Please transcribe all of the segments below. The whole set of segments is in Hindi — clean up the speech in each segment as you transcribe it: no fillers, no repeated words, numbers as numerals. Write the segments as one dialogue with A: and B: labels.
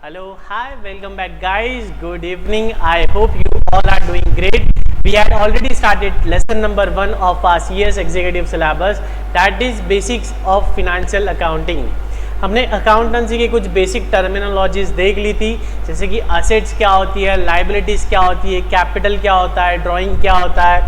A: Hello, hi, welcome back, guys. Good evening. I hope you all are doing great. We had already started lesson number 1 of our CS executive syllabus, that is basics of financial accounting. हमने अकाउंटेंसी के कुछ बेसिक टर्मिनोलॉजीज देख ली थी, जैसे कि असेट्स क्या होती है, लाइबिलिटीज़ क्या होती है, कैपिटल क्या होता है, ड्राइंग क्या होता है,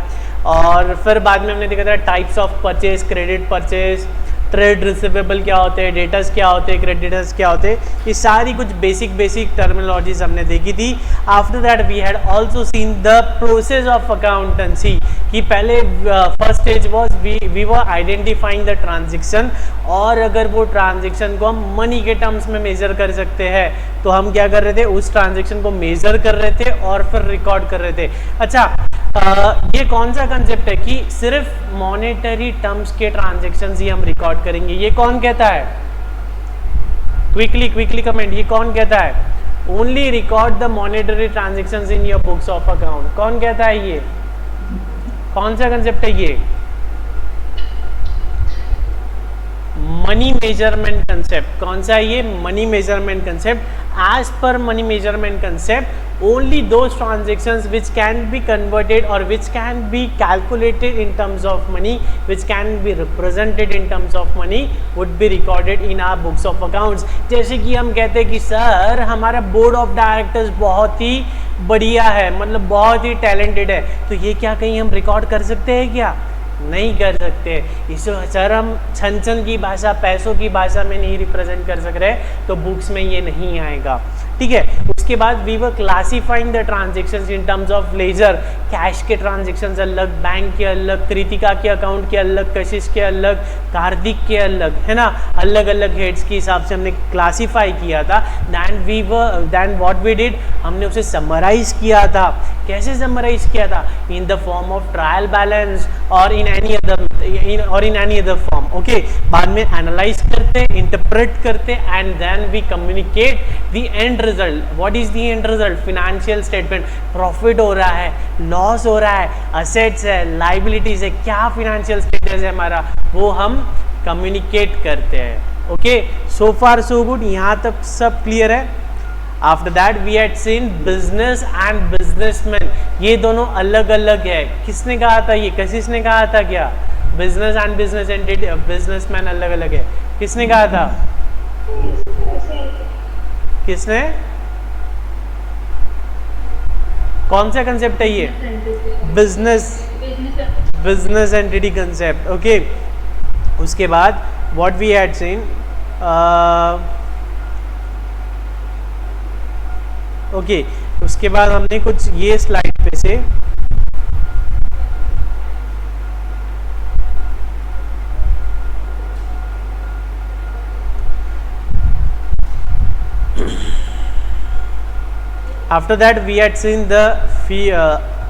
A: और फिर बाद में हमने देखा था types of purchase, credit purchase, trade receivable क्या होते हैं, डेटर्स क्या होते हैं, क्रेडिटर्स क्या होते हैं, ये सारी कुछ बेसिक टर्मिनोलॉजीज हमने देखी थी. After that we had also seen the process of accountancy कि पहले first stage was we were identifying the transaction, और अगर वो ट्रांजेक्शन को हम मनी के टर्म्स में मेजर कर सकते हैं तो हम क्या कर रहे थे, उस ट्रांजेक्शन को मेजर कर रहे थे और फिर रिकॉर्ड कर रहे थे. अच्छा, ये कौन सा कंसेप्ट है कि सिर्फ मॉनेटरी टर्म्स के ट्रांजेक्शन्स ही हम रिकॉर्ड करेंगे? ये कौन कहता है? क्विकली कमेंट, ये कौन कहता है? Only record the monetary transactions in your books of account. कौन कहता है? ये कौन सा कंसेप्ट है? ये मनी मेजरमेंट कंसेप्ट. कौन सा है ये? Money measurement concept. As per money measurement concept, only those transactions which can be converted or which can be calculated in terms of money, which can be represented in terms of money, would be recorded in our books of accounts. जैसे कि हम कहते हैं कि सर हमारा बोर्ड ऑफ डायरेक्टर्स बहुत ही बढ़िया है, मतलब बहुत ही टैलेंटेड है, तो ये क्या कहीं हम रिकॉर्ड कर सकते हैं क्या? नहीं कर सकते. इसे सर हम छन की भाषा, पैसों की भाषा में नहीं रिप्रेजेंट कर सक रहे, तो बुक्स में ये नहीं आएगा. ठीक है. उसके बाद we were classifying the transactions in terms of ledger. Cash के ट्रांजेक्शन्स अलग, बैंक के अलग, कृतिका के अकाउंट के अलग, कशिश के अलग, कार्तिक के अलग, है ना, अलग अलग हेड्स के हिसाब से हमने क्लासीफाई किया था. देन व्हाट वी डिड, हमने उसे समराइज किया था. कैसे समराइज किया था? In the form of trial balance और in any other form. Okay. बाद में एनालाइज करते, इंटरप्रेट करते, and then we communicate the end result. What is the end result? Financial statement. Profit हो रहा है, लॉस हो रहा है, असेट्स है, लाइबिलिटीज है, क्या फाइनेंशियल स्टेटस है हमारा, वो हम कम्युनिकेट करते हैं. Okay. So far so good. यहाँ तक सब क्लियर है. After that we had seen business and businessman. ये दोनों अलग अलग है. किसने कहा था ये? कशिश ने कहा था क्या? Business and business entity, businessman अलग अलग है. किसने कहा था? किसने? कौन सा कंसेप्ट है ये? Business entity concept. ओके. उसके बाद what we had seen, okay. उसके बाद हमने कुछ ये स्लाइड पे से after that we had seen the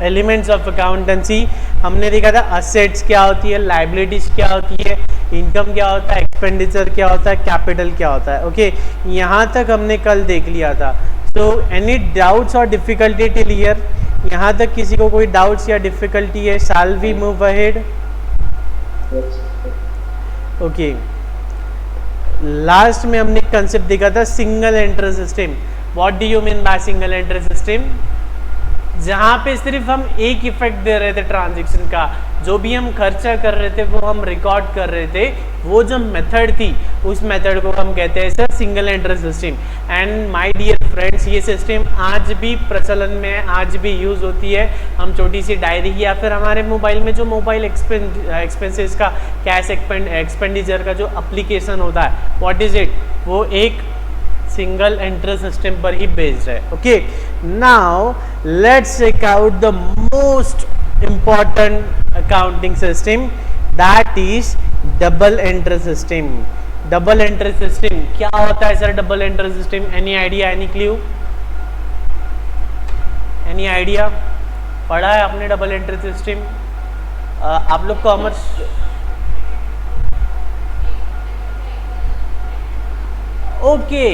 A: elements of accountancy. हमने देखा था असेट्स क्या होती है, लाइबिलिटीज क्या होती है, इनकम क्या होता है, एक्सपेंडिचर क्या होता है, कैपिटल क्या होता है. ओके. यहाँ तक हमने कल देख लिया था. सो एनी डाउट्स और डिफिकल्टी टिल हियर? यहाँ तक किसी को कोई डाउट्स या डिफिकल्टी है? Shall we move ahead? Okay. Last में हमने कंसेप्ट देखा था single entry system. What do you mean by single entry system? जहाँ पे सिर्फ हम एक इफेक्ट दे रहे थे ट्रांजैक्शन का, जो भी हम खर्चा कर रहे थे वो हम रिकॉर्ड कर रहे थे, वो जो मेथड थी उस मेथड को हम कहते हैं sir single entry system. And my dear friends, ये सिस्टम आज भी प्रचलन में है, आज भी यूज़ होती है. हम छोटी सी डायरी या फिर हमारे मोबाइल में जो मोबाइल एक्सपेंसेस का, कैश एक्सपेंडिचर का जो एप्लीकेशन होता है, व्हाट इज इट, वो एक सिंगल एंट्री सिस्टम पर ही बेस्ड है. Okay. Now let's check out the most important accounting system, that is double entry system. double entry system क्या होता है sir? double entry system, any idea, any clue, any idea? पढ़ा है आपने double entry system? आप लोग कॉमर्स, ओके.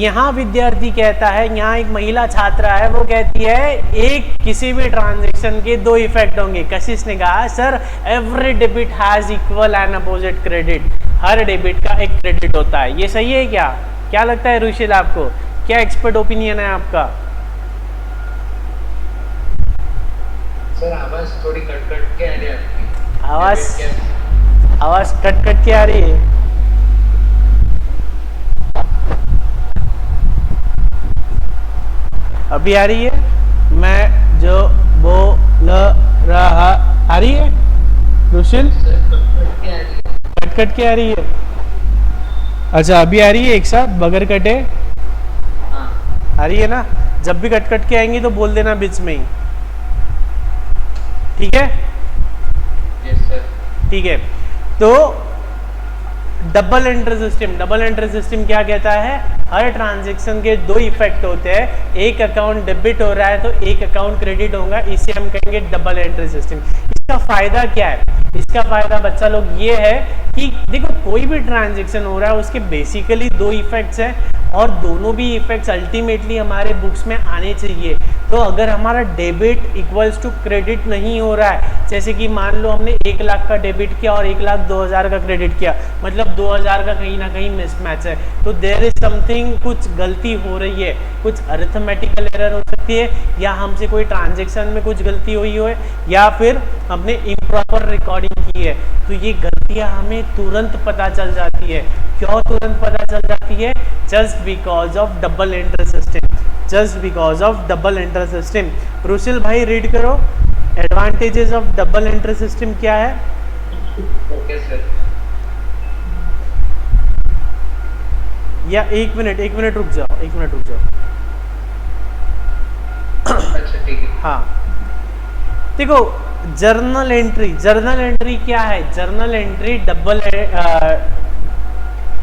A: यहाँ विद्यार्थी कहता है, यहाँ एक महिला छात्रा है, वो कहती है एक किसी भी ट्रांजैक्शन के दो इफेक्ट होंगे. कशिश ने कहा sir every debit has equal and opposite credit. Her debit का एक क्रेडिट होता है. ये सही है क्या? क्या लगता है रुशील आपको? क्या एक्सपर्ट ओपिनियन है आपका?
B: सर आवाज थोड़ी कट कट के आ रही है आपकी।
A: आवाज कट कट के आ रही है। अभी आ रही है? मैं जो बोल रहा आ रही है रुशिल? कट कट के आ रही है। अच्छा अभी आ रही है एक साथ बगैर कटे?
B: हाँ
A: आ रही है ना? जब भी कट कट के आएंगी तो बोल देना बीच में ही, ठीक है?
B: Yes sir.
A: ठीक है। तो डबल एंट्री सिस्टम क्या कहता है? हर ट्रांजैक्शन के दो इफेक्ट होते हैं, एक अकाउंट डेबिट हो रहा है तो एक अकाउंट क्रेडिट होगा, इसे हम कहेंगे डबल एंट्री सिस्टम। इसका फायदा क्या है? इसका फायदा बच्चा लोग ये है कि देखो कोई भी ट्रांजैक्शन हो रहा है उसके बेसिकली दो इफेक्ट्स हैं और दोनों भी इफेक्ट्स अल्टीमेटली हमारे बुक्स में आने चाहिए। तो अगर हमारा डेबिट इक्वल्स टू क्रेडिट नहीं हो रहा है, जैसे कि मान लो हमने 1 लाख का डेबिट किया और 1 लाख 2,000 का क्रेडिट किया, मतलब 2,000 का कहीं ना कहीं मिसमैच है, तो देयर इज समथिंग, कुछ गलती हो रही है, कुछ अरिथमेटिकल एरर हो सकती है, या हमसे कोई ट्रांजेक्शन में कुछ गलती हुई हो, या फिर हमने इम्प्रॉपर रिकॉर्डिंग की है। तो ये गलतियां हमें तुरंत पता चल जाती है। क्यों तुरंत पता चल जाती है? Just because of double entry system, just because of double entry system. Rushil भाई रीड करो, advantages of double entry system क्या है?
B: Okay sir.
A: या एक मिनट रुक जाओ,
B: अच्छा ठीक है।
A: हाँ देखो, जर्नल एंट्री क्या है? Journal entry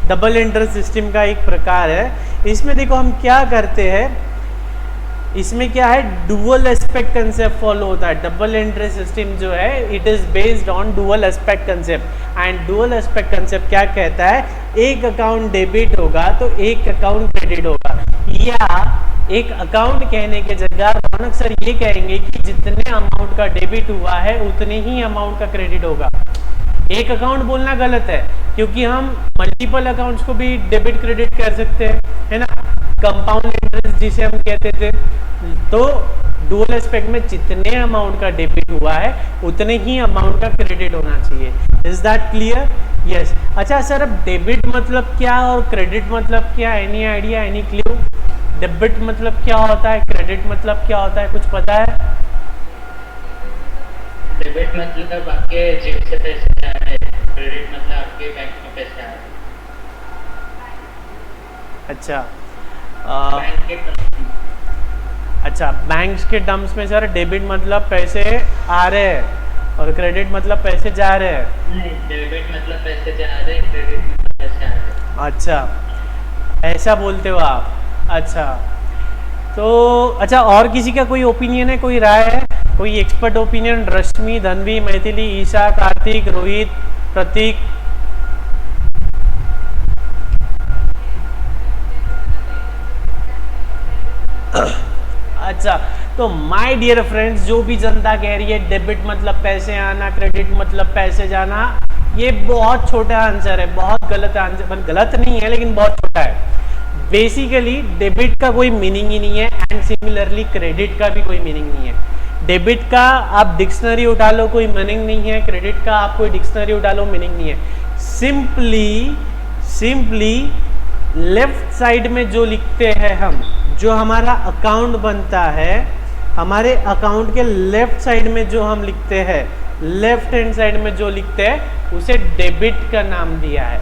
A: double entry system का एक प्रकार है। इसमें देखो हम क्या करते हैं, इसमें क्या है, डुअल एस्पेक्ट कंसेप्ट फॉलो होता है। डबल एंट्री सिस्टम जो है it is based on dual aspect concept, and dual aspect concept क्या कहता है? एक अकाउंट डेबिट होगा तो एक अकाउंट क्रेडिट होगा, या एक अकाउंट कहने के जगह रौनक सर ये कहेंगे कि जितने अमाउंट का डेबिट हुआ है उतने ही अमाउंट का क्रेडिट होगा। एक अकाउंट बोलना गलत है, क्योंकि हम मल्टीपल अकाउंट्स को भी डेबिट क्रेडिट कर सकते हैं, है ना, कंपाउंड इंटरेस्ट जिसे हम कहते थे। तो डुअल एस्पेक्ट में जितने अमाउंट का डेबिट हुआ है उतने ही अमाउंट का क्रेडिट होना चाहिए। Is that clear? यस। अच्छा सर, अब डेबिट मतलब क्या और क्रेडिट मतलब क्या? Any idea, any clue? Debit मतलब क्या होता है, क्रेडिट मतलब क्या होता है, कुछ पता है?
B: डेबिट मतलब आपके जेब से पैसे जा रहे हैं, क्रेडिट मतलब आपके बैंक में पैसे आ रहे हैं।
A: अच्छा
B: बैंक के
A: अच्छा, बैंक्स के टर्म्स में सर डेबिट मतलब पैसे आ रहे हैं और क्रेडिट मतलब पैसे जा रहे हैं।
B: नहीं, डेबिट मतलब पैसे जा रहे हैं, क्रेडिट मतलब पैसे आ रहे हैं।
A: अच्छा, ऐसा बोलते हो आप? अच्छा, तो अच्छा, और किसी का कोई ओपिनियन है, कोई राय है, कोई एक्सपर्ट ओपिनियन? रश्मि, धनवी, मैथिली, ईशा, कार्तिक, रोहित, प्रतीक? अच्छा, तो माय डियर फ्रेंड्स, जो भी जनता कह रही है डेबिट मतलब पैसे आना, क्रेडिट मतलब पैसे जाना, ये बहुत छोटा आंसर है, बहुत गलत आंसर, गलत नहीं है लेकिन बहुत छोटा है। बेसिकली डेबिट का कोई मीनिंग ही नहीं है, एंड सिमिलरली क्रेडिट का भी कोई मीनिंग नहीं है। डेबिट का आप डिक्शनरी उठा लो, कोई मीनिंग नहीं है, क्रेडिट का आप कोई डिक्शनरी उठा लो, मीनिंग नहीं है। सिंपली लेफ्ट साइड में जो लिखते हैं हम, जो हमारा अकाउंट बनता है, हमारे अकाउंट के लेफ्ट साइड में जो हम लिखते हैं, लेफ्ट हैंड साइड में जो लिखते हैं उसे डेबिट का नाम दिया है।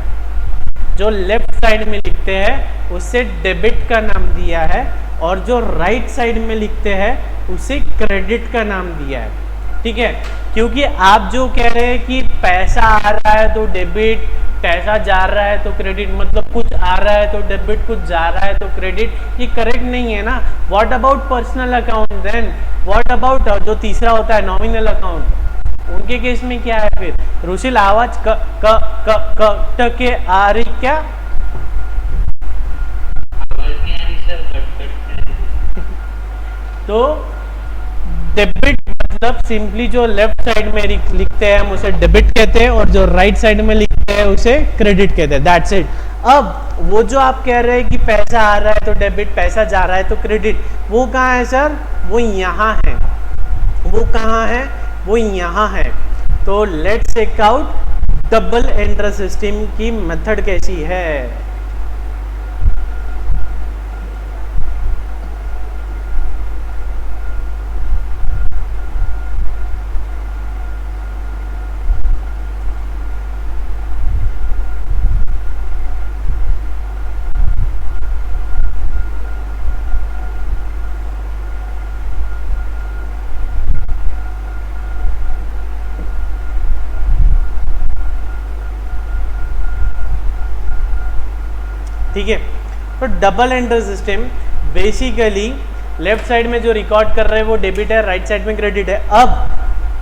A: जो लेफ्ट साइड में लिखते हैं उसे डेबिट का नाम दिया है, और जो राइट साइड में लिखते हैं उसे क्रेडिट का नाम दिया है। ठीक है, क्योंकि आप जो कह रहे हैं कि पैसा आ रहा है तो डेबिट, पैसा जा रहा है तो क्रेडिट, मतलब कुछ आ रहा है तो डेबिट, कुछ जा रहा है तो क्रेडिट, ये करेक्ट नहीं है ना। What about personal account then? What about जो तीसरा होता है नॉमिनल अकाउंट, उनके केस में क्या है फिर? रुशिल, आवाज के आ रही क्या?
B: आवाज नहीं आ रही सर, कट
A: तो डेबिट मतलब सिंपली जो लेफ्ट साइड में लिखते हैं हम उसे डेबिट कहते हैं, और जो राइट साइड में लिखते हैं उसे क्रेडिट कहते हैं। That's it. अब वो जो आप कह रहे हैं कि पैसा आ रहा है तो डेबिट, पैसा जा रहा है तो क्रेडिट, वो कहाँ है सर? वो यहाँ है। वो कहाँ है? वो यहाँ है। तो let's check out double entry system की मेथड कैसी है। ठीक है, तो double entry system basically left side में जो रिकॉर्ड कर रहे हैं वो डेबिट है, राइट साइड में क्रेडिट है। अब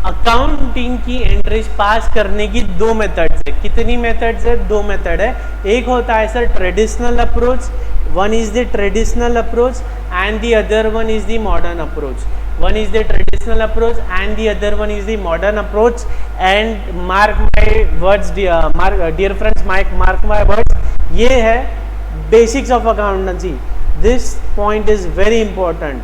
A: अकाउंटिंग की एंट्रीज पास करने की दो मेथड्स है। कितनी मेथड्स है? दो मेथड है। एक होता है sir traditional approach, one is the traditional approach and the other one is the modern approach. One is the traditional approach and the other one is the modern approach. And mark my words, dear friends, mark my words. ये है basics of accountancy. This point is very important.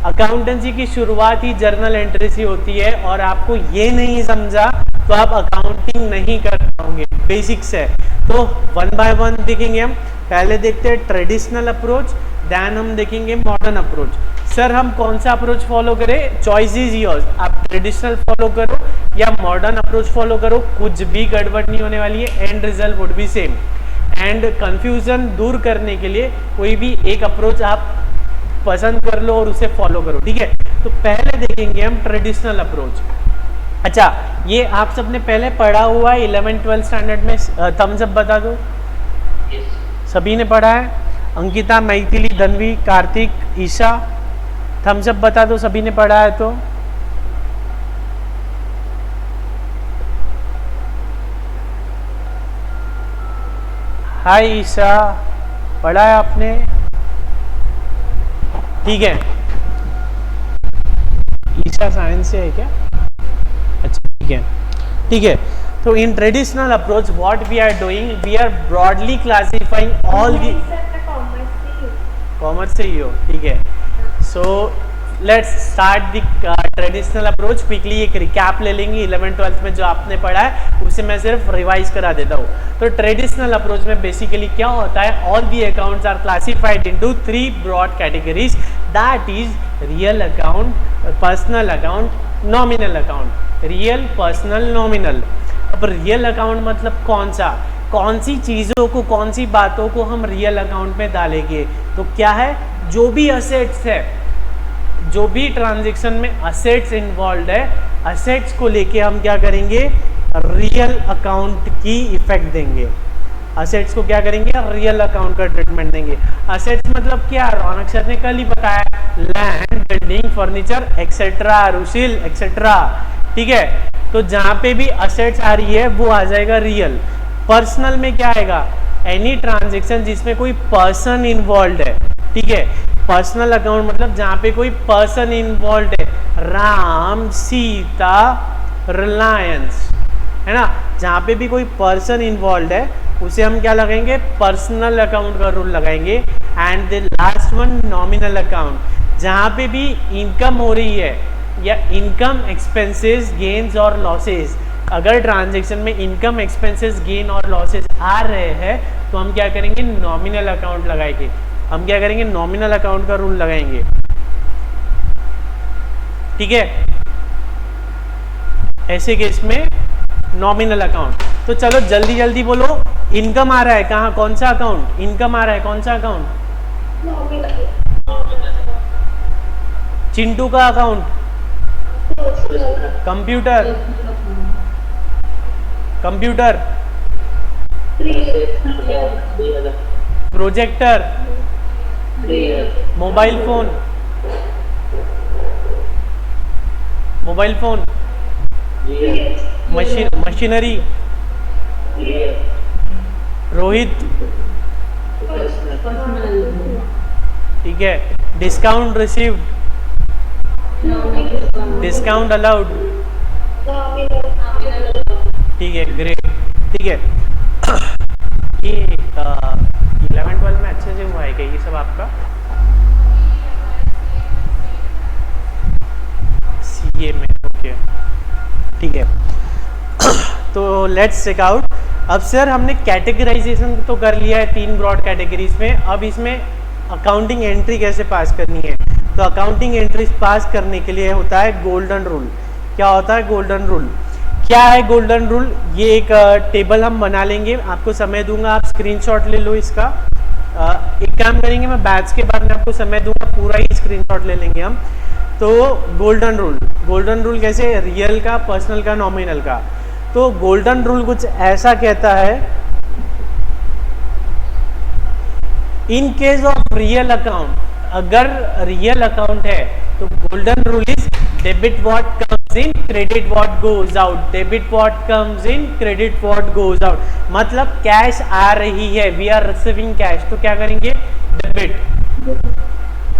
A: Accountancy की शुरुआत ही जर्नल एंट्री से होती है और आपको ये नहीं समझा तो आप अकाउंटिंग नहीं कर पाओगे। बेसिक्स है। तो वन बाय वन देखेंगे हम। पहले देखते हैं ट्रेडिशनल अप्रोच, देन हम देखेंगे मॉडर्न अप्रोच। सर हम कौन सा अप्रोच फॉलो करें? Choice is yours. आप ट्रेडिशनल फॉलो करो या मॉडर्न अप्रोच फॉलो करो, कुछ भी गड़बड़ नहीं होने वाली है। And result would be same. And confusion दूर करने के लिए कोई भी एक अप्रोच आप पसंद कर लो और उसे फॉलो करो, ठीक है। तो पहले देखेंगे हम ट्रेडिशनल अप्रोच। अच्छा, ये आप सबने पहले पढ़ा हुआ है 11th-12th स्टैंडर्ड में। थम्स अप बता दो। सभी ने पढ़ा है? अंकिता, मैथिली, धनवी, कार्तिक, ईशा, थम्स अप बता दो सभी ने पढ़ा है तो। हाय ईशा, पढ़ा है आपने? ठीक है। ईशा साइंस से है क्या? अच्छा, ठीक है, ठीक है। तो in traditional approach what we are doing, we are broadly classifying all the. Commerce से ही हो, ठीक है। So let's start the traditional approach. Quickly एक रिकैप ले लेंगे 11th-12th में जो आपने पढ़ा है, उसे मैं सिर्फ रिवाइज करा देता हूँ। तो ट्रेडिशनल अप्रोच में बेसिकली क्या होता है? All the accounts are classified into 3 broad categories, that is real account, personal account, nominal account. Real, personal, nominal. अब रियल अकाउंट मतलब कौन सा? कौन सी चीज़ों को, कौन सी बातों को हम रियल अकाउंट में डालेंगे? तो क्या है? जो भी असेट्स है, जो भी ट्रांजैक्शन में असेट्स इन्वॉल्व है, असेट्स को लेके हम क्या करेंगे? रियल अकाउंट की इफेक्ट देंगे। असेट्स को क्या करेंगे? रियल अकाउंट का ट्रीटमेंट देंगे। असेट्स मतलब क्या? रौनक सर ने कल ही बताया, land, building, furniture etcetera, Rushil etcetera, ठीक है। तो जहाँ पे भी असेट्स आ रही है वो आ जाएगा रियल। पर्सनल में क्या आएगा? एनी ट्रांजेक्शन जिसमें कोई पर्सन इन्वॉल्व है, ठीक है। पर्सनल अकाउंट मतलब जहाँ पे कोई पर्सन इन्वॉल्व है, राम, सीता, रिलायंस, है ना। जहाँ पे भी कोई पर्सन इन्वॉल्व है उसे हम क्या लगाएंगे? पर्सनल अकाउंट का रूल लगाएंगे। And the last one nominal account, जहाँ पे भी इनकम हो रही है या इनकम, एक्सपेंसेस, गेन्स और लॉसेस, अगर ट्रांजैक्शन में इनकम, एक्सपेंसेस, गेन और लॉसेस आ रहे हैं तो हम क्या करेंगे? नॉमिनल अकाउंट लगाएंगे। हम क्या करेंगे? नॉमिनल अकाउंट का रूल लगाएंगे, ठीक है। ऐसे केस में नॉमिनल अकाउंट। तो चलो जल्दी जल्दी बोलो, इनकम आ रहा है कहाँ? कौन सा अकाउंट? इनकम आ रहा है कौन सा अकाउंट? चिंटू का account, computer, computer, projector, mobile phone, mobile phone, machinery, Rohit, ठीक है। डिस्काउंट रिसीव्ड, डिस्काउंट अलाउड, ठीक है, ग्रेट, ठीक है। ये 11-12 में अच्छे से हुआ है क्या ये सब आपका? CA में, ओके ठीक है। तो लेट्स चेक आउट। अब सर हमने कैटेगराइजेशन तो कर लिया है 3 ब्रॉड कैटेगरीज में, अब इसमें अकाउंटिंग एंट्री कैसे पास करनी है। तो अकाउंटिंग एंट्री पास करने के लिए होता है गोल्डन रूल। क्या होता है गोल्डन रूल? क्या है गोल्डन रूल? ये एक टेबल हम बना लेंगे, आपको समय दूंगा, आप स्क्रीनशॉट ले लो इसका। एक काम करेंगे, मैं बैच के बाद में आपको समय दूंगा, पूरा ही स्क्रीनशॉट ले लेंगे हम। तो गोल्डन रूल कैसे? रियल का, पर्सनल का, नॉमिनल का। तो गोल्डन रूल कुछ ऐसा कहता है, इन केस ऑफ रियल अकाउंट, अगर रियल अकाउंट है तो golden rule is debit what comes in, credit what goes out, debit what comes in, credit what goes out. मतलब कैश आ रही है, वी आर रिसीविंग कैश, तो क्या करेंगे? डेबिट।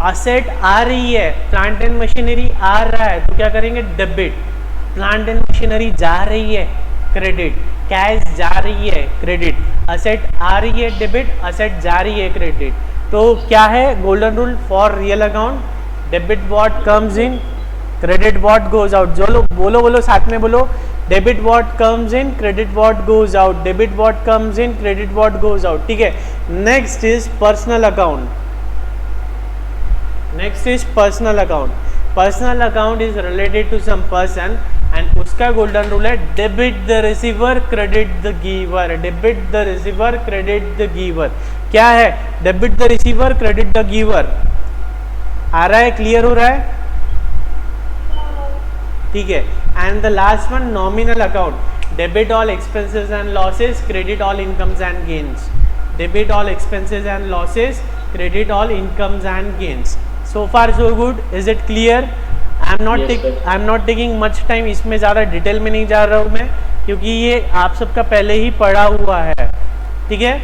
A: असेट आ रही है, प्लांट एंड मशीनरी आ रहा है, तो क्या करेंगे? डेबिट। प्लांट एंड मशीनरी जा रही है, क्रेडिट। कैश जा रही है, क्रेडिट। असेट आ रही है, डेबिट। असेट जा रही है, क्रेडिट। तो क्या है golden rule for real account? Debit what comes in, credit what goes out. जो लोग बोलो साथ में बोलो, debit what comes in, credit what goes out, debit what comes in, credit what goes out. ठीक है। Next is personal account. Next is personal account. Personal account is related to some person and उसका गोल्डन रूल है debit the receiver, credit the giver. Debit the receiver, credit the giver. क्या है? Debit the receiver, credit the giver. आ रहा है? क्लियर हो रहा है? ठीक है। And the last one nominal account. Debit all expenses and losses, credit all incomes and gains. Debit all expenses and losses, credit all incomes and gains. So far so good. Is it clear? I'm not taking much time. इसमें ज़्यादा डिटेल में नहीं जा रहा हूँ मैं, क्योंकि ये आप सबका पहले ही पढ़ा हुआ है। ठीक है।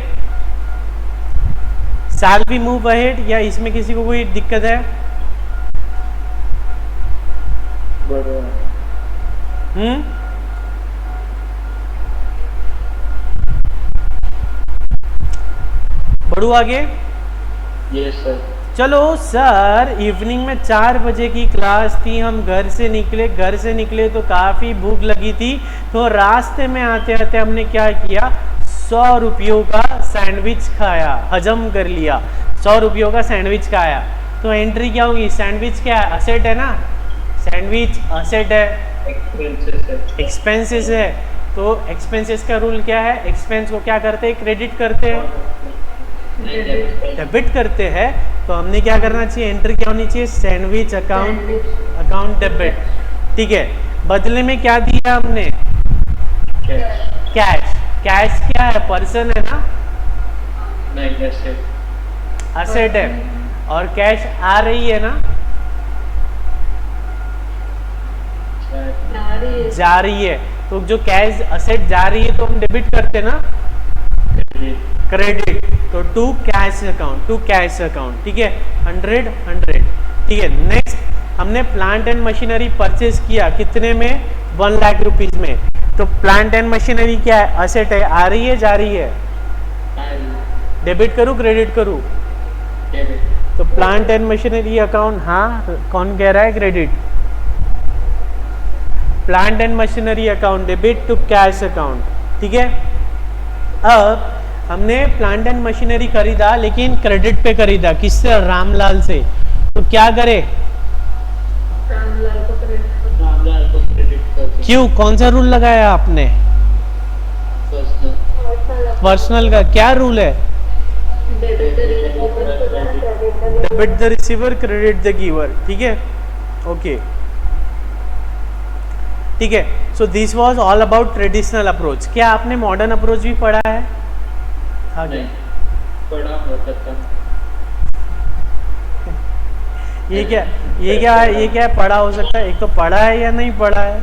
A: Shall we move ahead? या इसमें किसी को कोई दिक्कत है? बढ़ू आगे?
B: Yes sir.
A: चलो सर, इवनिंग में 4 बजे की क्लास थी, हम घर से निकले तो काफ़ी भूख लगी थी, तो रास्ते में आते आते हमने क्या किया? 100 रुपयों का सैंडविच खाया, हजम कर लिया। 100 रुपयों का सैंडविच खाया, तो एंट्री क्या होगी? सैंडविच क्या है? असेट है ना, सैंडविच असेट है, एक्सपेंसेस है। तो एक्सपेंसेस का रूल क्या है? एक्सपेंस को क्या करते हैं? क्रेडिट करते हैं, डेबिट करते हैं। तो हमने क्या करना चाहिए? एंट्री क्या होनी चाहिए? Sandwich account debit. ठीक है। बदले में क्या दिया हमने? कैश। कैश क्या है? पर्सन है ना,
B: नहीं
A: असेट है। और कैश आ रही है ना, जा रही है। तो जो कैश असेट जा रही है तो हम डेबिट करते ना, क्रेडिट। तो टू कैश अकाउंट। ठीक है। 100। ठीक है। नेक्स्ट, हमने प्लांट एंड मशीनरी परचेज किया, कितने में? 1 लाख रुपीज में। तो प्लांट एंड मशीनरी क्या है? असेट है, आ रही है, जा रही है? डेबिट करूं, क्रेडिट करूं? तो प्लांट एंड मशीनरी अकाउंट, हाँ कौन कह रहा है? Credit. Plant and machinery account debit to cash account. ठीक है। अब हमने प्लांट एंड मशीनरी खरीदा, लेकिन क्रेडिट पे खरीदा, किससे? रामलाल से। तो क्या करे?
B: रामलाल को क्रेडिट कर।
A: क्यों? कौन सा रूल लगाया आपने? पर्सनल का क्या रूल है? Debit the receiver, credit the giver. ठीक है। ओके। ठीक है। So this was all about traditional approach. क्या आपने मॉडर्न अप्रोच भी पढ़ा है?
B: नहीं, पढ़ा होता था।
A: ये क्या पढ़ा हो सकता है? एक तो पढ़ा है या नहीं पढ़ा है।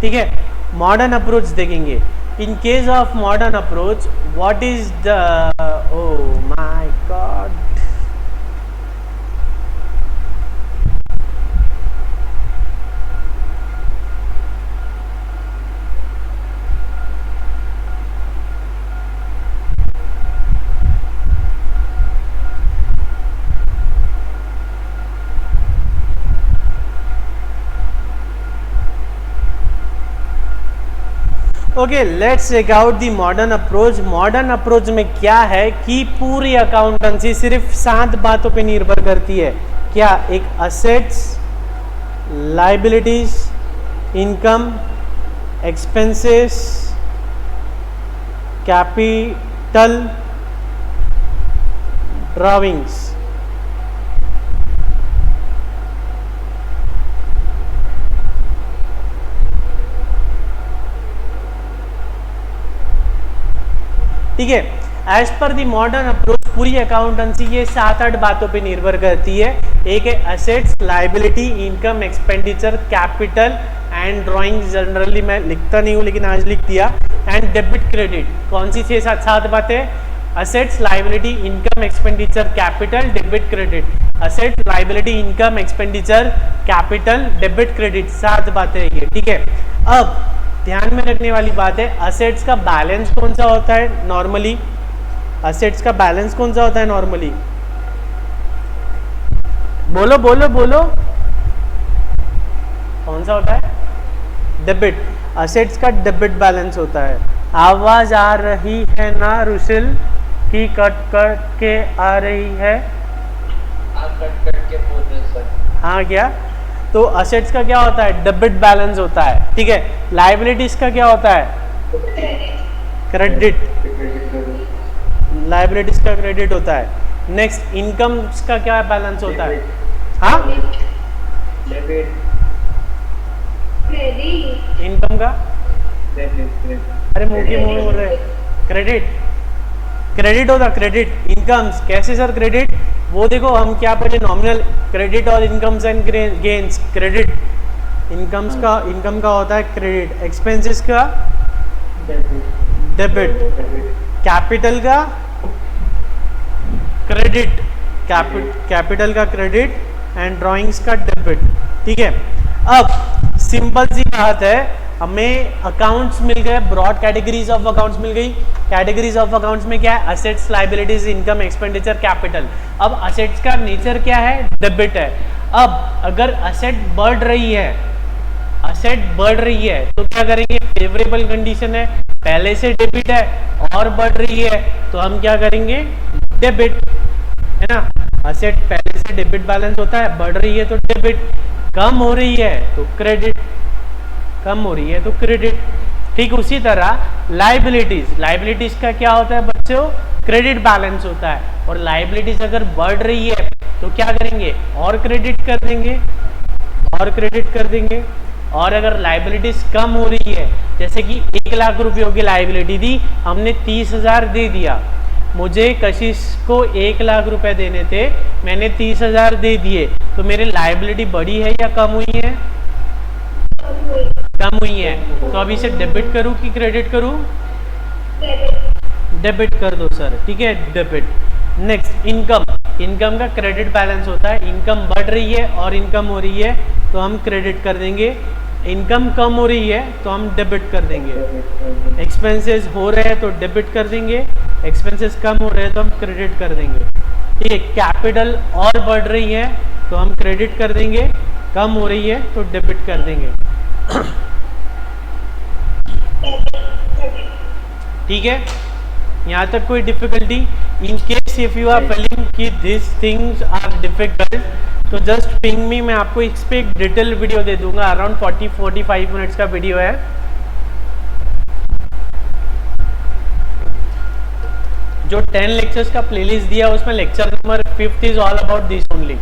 A: ठीक है। मॉडर्न अप्रोच देखेंगे। In case of modern approach, what is the, oh my god, okay, let's check out the modern approach. Modern approach में क्या है कि पूरी अकाउंटेंसी सिर्फ 7 बातों पे निर्भर करती है। क्या? एक assets, liabilities, income, expenses, capital, drawings. ठीक है, as per the modern approach पूरी अकाउंटेंसी ये 7-8 बातों पे निर्भर करती है। एक है assets, liability, income, expenditure, capital and drawing. Generally मैं लिखता नहीं हूँ लेकिन आज लिख दिया। And debit credit. कौन सी 6-7 बातें? Assets, liability, income, expenditure, capital, debit credit. Asset, liability, income, expenditure, capital, debit credit, 7 बातें ये। ठीक है, अब ध्यान में रखने वाली बात है, असेट्स का बैलेंस कौन सा होता है नॉर्मली? असेट्स का बैलेंस कौन सा होता है नॉर्मली? बोलो बोलो बोलो, कौन सा होता है? डेबिट। असेट्स का डेबिट बैलेंस होता है। आवाज आ रही है ना रुशिल की? कट कट के आ रही है।
B: आप कट कट के बोल रहे हैं सर।
A: हाँ, क्या? तो असेट्स का क्या होता है? डेबिट बैलेंस होता है। ठीक है, लाइबिलिटीज का क्या होता है? क्रेडिट। लाइबिलिटीज का क्रेडिट होता है। नेक्स्ट, इनकम का क्या बैलेंस होता है? हाँ, इनकम का? अरे मुंह के मुंह में बोल रहे, क्रेडिट। क्रेडिट होता, क्रेडिट। इनकम्स कैसे सर क्रेडिट? वो देखो हम क्या पढ़े, नॉमिनल क्रेडिट और incomes and gains. Credit incomes का, इनकम का होता है क्रेडिट। एक्सपेंसेस का डेबिट। कैपिटल का क्रेडिट। कैपिटल का क्रेडिट एंड ड्राइंग्स का डेबिट। ठीक है, अब सिंपल सी बात है, हमें अकाउंट्स मिल गए, ब्रॉड कैटेगरीज ऑफ अकाउंट्स मिल गई। कैटेगरीज ऑफ अकाउंट्स में क्या है? Assets, liabilities, income, expenditure, capital. अब असेट्स का नेचर क्या है? डेबिट है। अब अगर असेट बढ़ रही है, असेट बढ़ रही है तो क्या करेंगे? फेवरेबल कंडीशन है, पहले से डेबिट है और बढ़ रही है तो हम क्या करेंगे? डेबिट, है ना। असेट पहले से डेबिट बैलेंस होता है, बढ़ रही है तो डेबिट, कम हो रही है तो क्रेडिट, कम हो रही है तो क्रेडिट। ठीक उसी तरह लाइबिलिटीज, लाइबिलिटीज का क्या होता है बच्चों? क्रेडिट बैलेंस होता है। और लाइबिलिटीज अगर बढ़ रही है तो क्या करेंगे? और क्रेडिट कर देंगे, और क्रेडिट कर देंगे। और अगर लाइबिलिटीज कम हो रही है, जैसे कि 1 लाख रुपयों की लाइबिलिटी दी, हमने 30,000 दे दिया। मुझे कशिश को 1 लाख रुपए देने थे, मैंने 30,000 दे दिए, तो मेरी लाइबिलिटी बढ़ी है या कम हुई है? कम हुई है। तो अब इसे डेबिट करूं कि क्रेडिट करूं? डेबिट कर दो सर। ठीक है, डेबिट। Next, income. इनकम का क्रेडिट बैलेंस होता है। इनकम बढ़ रही है और इनकम हो रही है तो हम क्रेडिट कर देंगे। इनकम कम हो रही है तो हम डेबिट कर देंगे। एक्सपेंसेस हो रहे हैं तो डेबिट कर देंगे, एक्सपेंसेस कम हो रहे हैं तो हम क्रेडिट कर देंगे। ठीक है, कैपिटल और बढ़ रही है तो हम क्रेडिट कर देंगे, कम हो रही है तो डेबिट कर देंगे। ठीक है, यहाँ तक कोई difficulty? In case if you are feeling कि दिस थिंग्स आर डिफिकल्ट तो जस्ट पिंग मी, मैं आपको इस पे एक डिटेल वीडियो दे दूंगा। अराउंड 40-45 मिनट्स का वीडियो है। जो 10 लेक्चर्स का प्लेलिस्ट दिया उसमें lecture number 5 is all about this only.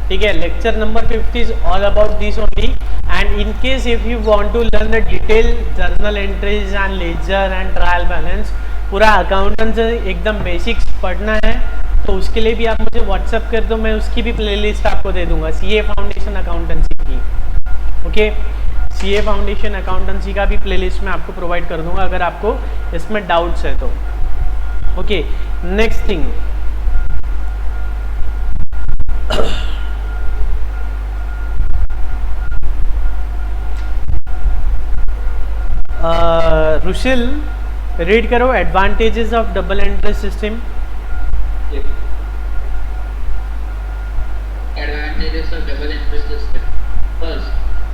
A: ठीक है, lecture number 5 is all about this only. And in case if you want to learn the detail journal entries and ledger and trial balance, पूरा अकाउंटेंट से एकदम बेसिक्स पढ़ना है तो उसके लिए भी आप मुझे व्हाट्सअप कर दो, मैं उसकी भी प्लेलिस्ट आपको दे दूंगा, सीए फाउंडेशन अकाउंटेंसी की। ओके, सीए फाउंडेशन अकाउंटेंसी का भी प्लेलिस्ट मैं आपको प्रोवाइड कर दूंगा अगर आपको इसमें डाउट्स है तो। Okay, next thing, Rushil read करो advantages of double entry system.
B: Advantages of double entry system. First,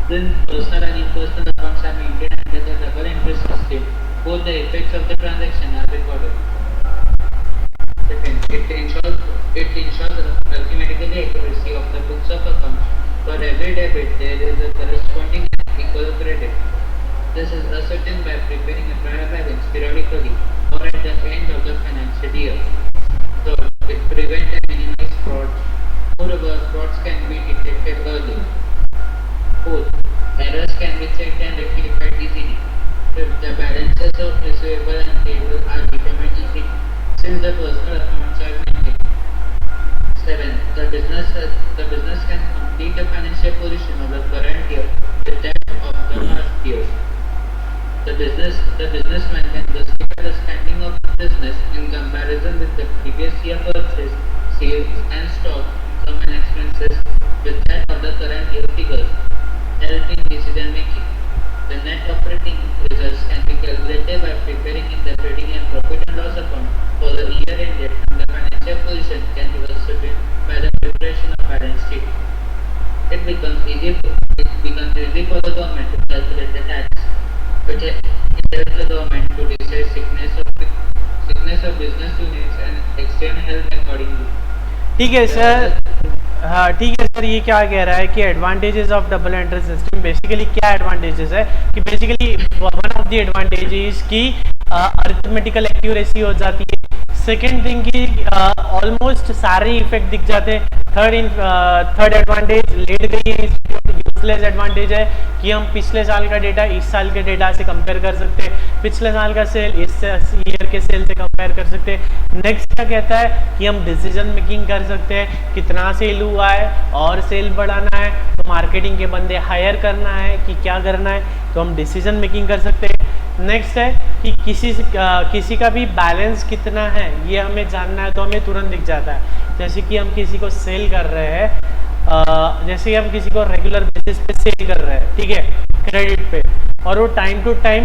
B: then personal and impersonal accounts are maintained under the double interest system, both the effects of the transaction are recorded. Second, it ensures arithmetically accuracy of the books of accounts. For every debit, there is a corresponding and equal credit. This is ascertained by preparing a trial balance periodically or at the end of the financial year. Third, it prevents and minimizes fraud. Moreover, frauds can be detected early. Fourth, errors can be checked and rectified easily. Fifth, the balances of receivable and payable are determined easily since the personal accounts are maintained. Seventh, the business can complete the financial position of the current year with that of the last year. The businessman can justify the standing of the business in comparison with the previous year purchase, sales and stock, income and expenses with that of the current year figures, helping decision making. The net operating results can be calculated by preparing interpreting and profit and loss account for the year ended, and the financial position can be ascertained by the preparation of balance sheet. It becomes easy for the government to calculate the tax, which helps the government to decide sickness of business units and extend health accordingly.
A: ठीक है सर, हाँ ठीक है सर, ये क्या कह रहा है कि advantages of double interest system, basically क्या एडवांटेजेस है कि basically one of the advantages की अरिथमेटिकल एक्यूरेसी हो जाती है। सेकेंड थिंग की ऑलमोस्ट सारे इफेक्ट दिख जाते हैं। थर्ड एडवांटेज लेट गई है, यूजलेस एडवांटेज है कि हम पिछले साल का डेटा इस साल के डेटा से कंपेयर कर सकते हैं, पिछले साल का सेल इस ईयर के सेल से कंपेयर कर सकते हैं। नेक्स्ट क्या कहता है कि हम डिसीजन मेकिंग कर सकते हैं, कितना सेल हुआ है और सेल बढ़ाना है तो मार्केटिंग के बंदे हायर करना है कि क्या करना है, तो हम डिसीजन मेकिंग कर सकते हैं। नेक्स्ट है कि किसी का भी बैलेंस कितना है ये हमें जानना है तो हमें तुरंत दिख जाता है। जैसे कि हम किसी को सेल कर रहे हैं, जैसे कि हम किसी को रेगुलर बेसिस पे सेल कर रहे हैं, ठीक है, क्रेडिट पे, और वो time to time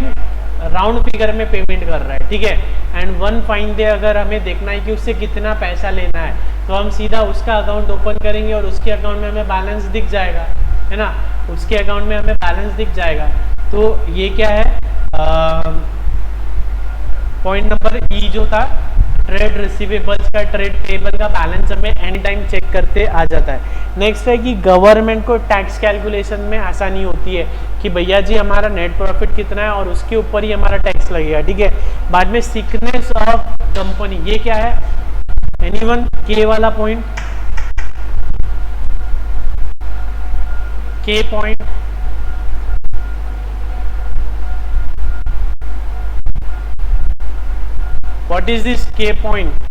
A: round figure में पेमेंट कर रहा है, ठीक है, एंड वन फाइन डे अगर हमें देखना है कि उससे कितना पैसा लेना है तो हम सीधा उसका अकाउंट ओपन करेंगे और उसके अकाउंट में हमें बैलेंस दिख जाएगा, है ना, उसके अकाउंट में हमें बैलेंस दिख जाएगा। तो ये क्या है, पॉइंट नंबर ई जो था, ट्रेड रिसीवेबल्स का, ट्रेड पेबल का बैलेंस हमें एनी टाइम चेक करते आ जाता है। नेक्स्ट है कि गवर्नमेंट को टैक्स कैलकुलेशन में आसानी होती है कि भैया जी हमारा नेट प्रॉफिट कितना है और उसके ऊपर ही हमारा टैक्स लगेगा, ठीक है। बाद में सिकनेस ऑफ कंपनी, ये क्या है, एनीवन, के वाला पॉइंट, के point, what is this K point?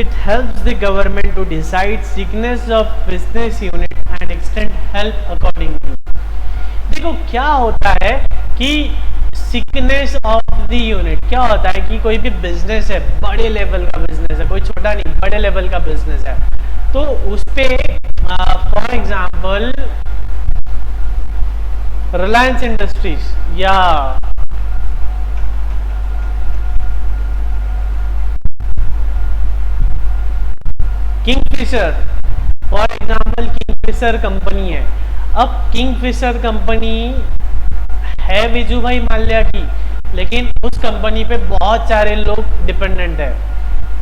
A: It helps the government to decide sickness of business unit and extend help accordingly. देखो क्या होता है कि सिकनेस ऑफ द यूनिट क्या होता है कि कोई भी बिजनेस है, बड़े लेवल का बिजनेस है, कोई छोटा नहीं, बड़े लेवल का बिजनेस है, तो उस पे फॉर एग्जाम्पल रिलायंस इंडस्ट्रीज या Kingfisher, for example Kingfisher company है। अब किंगफिशर कंपनी है विजू भाई माल्या की, लेकिन उस कंपनी पे बहुत सारे लोग डिपेंडेंट है,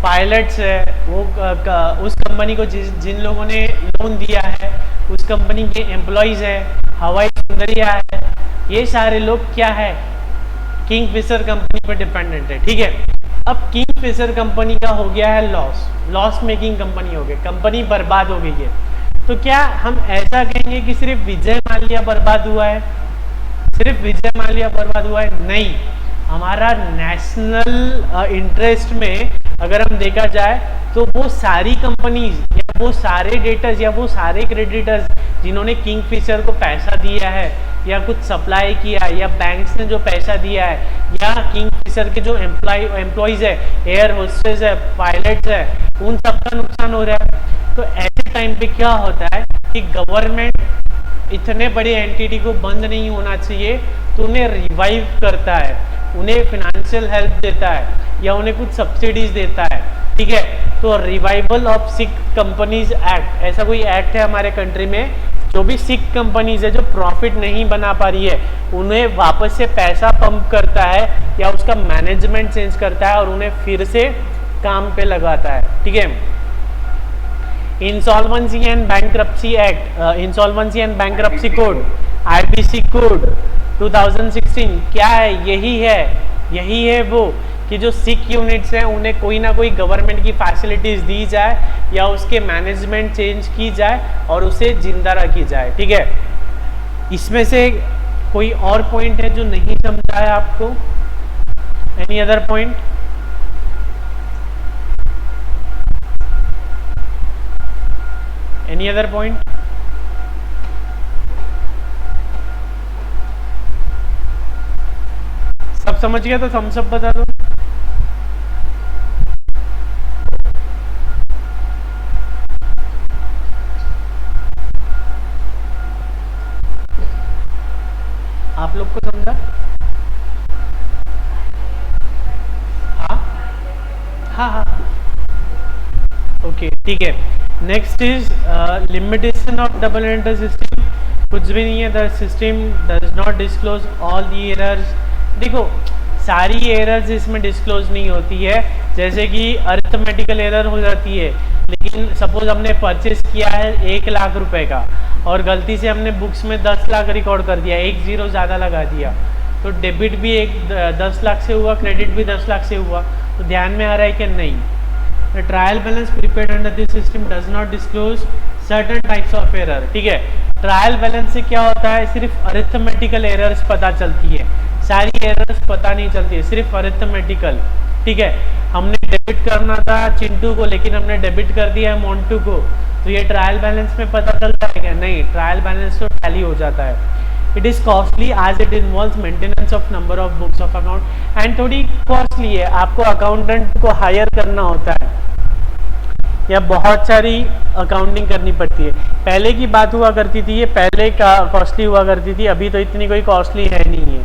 A: पायलट्स है, वो उस कंपनी को जिन लोगों ने लोन दिया है उस कंपनी के एम्प्लॉयज है, हवाई सुंदरिया है, ये सारे लोग क्या है, किंगफिशर कंपनी पे डिपेंडेंट है, ठीक है। अब किंगफिशर कंपनी का हो गया है लॉस मेकिंग कंपनी हो गई, कंपनी बर्बाद हो गई है, तो क्या हम ऐसा कहेंगे कि सिर्फ विजय माल्या बर्बाद हुआ है, सिर्फ विजय माल्या बर्बाद हुआ है? नहीं, हमारा नेशनल इंटरेस्ट में अगर हम देखा जाए तो वो सारी कंपनीज या वो सारे डेटर्स या वो सारे क्रेडिटर्स जिन्होंने किंगफिशर को पैसा दिया है या कुछ सप्लाई किया है या बैंक्स ने जो पैसा दिया है या किंगफिशर के जो एम्प्लॉयज है, एयर होस्टेस है, पायलट्स है, उन सबका नुकसान हो रहा है। तो ऐसे टाइम पे क्या होता है कि गवर्नमेंट इतने बड़े एंटिटी को बंद नहीं होना चाहिए तो उन्हें रिवाइव करता है, उन्हें फिनेंशियल हेल्प देता है या उन्हें कुछ सब्सिडीज देता है, ठीक है। तो revival of sick companies act, ऐसा कोई एक्ट है हमारे कंट्री में जो भी सिक कंपनीज है जो प्रॉफिट नहीं बना पा रही है उन्हें वापस से पैसा पंप करता है या उसका मैनेजमेंट चेंज करता है और उन्हें फिर से काम पे लगाता है, ठीक है। Insolvency and bankruptcy act, insolvency and bankruptcy code, IBC code 2016 क्या है? यही है वो कि जो सिक यूनिट्स हैं उन्हें कोई ना कोई गवर्नमेंट की फैसिलिटीज दी जाए या उसके मैनेजमेंट चेंज की जाए और उसे जिंदा रखी जाए, ठीक है। इसमें से कोई और पॉइंट है जो नहीं समझा है आपको? Any other point? Any other point? सब समझ गया तो थम्स अप बता दो। आप लोग को समझा? हाँ, ओके, ठीक है। Next is limitation of double enter system. कुछ भी नहीं है, the system does not disclose all the errors. देखो सारी एरर्स इसमें डिस्क्लोज नहीं होती है, जैसे कि अरिथमेटिकल एरर हो जाती है, लेकिन सपोज हमने परचेस किया है 1 लाख रुपए का और गलती से हमने बुक्स में 10 लाख रिकॉर्ड कर दिया, 1 0 ज़्यादा लगा दिया, तो डेबिट भी 10 लाख से हुआ, क्रेडिट भी 10 लाख से हुआ, तो ध्यान में आ रहा है कि नहीं? The trial balance prepared under this system does not disclose certain types of error, ठीक है। ट्रायल बैलेंस से क्या होता है? सिर्फ अरिथमेटिकल एरर्स पता चलती है, सारी एरर्स पता नहीं चलती है, सिर्फ अरिथमेटिकल, ठीक है। हमने डेबिट करना था चिंटू को लेकिन हमने डेबिट कर दिया है मोन्टू को, तो ये ट्रायल बैलेंस में पता चलता है क्या? नहीं, ट्रायल बैलेंस तो टैली हो जाता है। It is costly as it involves maintenance of number of books of account and थोड़ी कॉस्टली है, आपको अकाउंटेंट को हायर करना होता है या बहुत सारी अकाउंटिंग करनी पड़ती है। पहले की बात हुआ करती थी, ये पहले का कॉस्टली हुआ करती थी, अभी तो इतनी कोई कॉस्टली है नहीं है।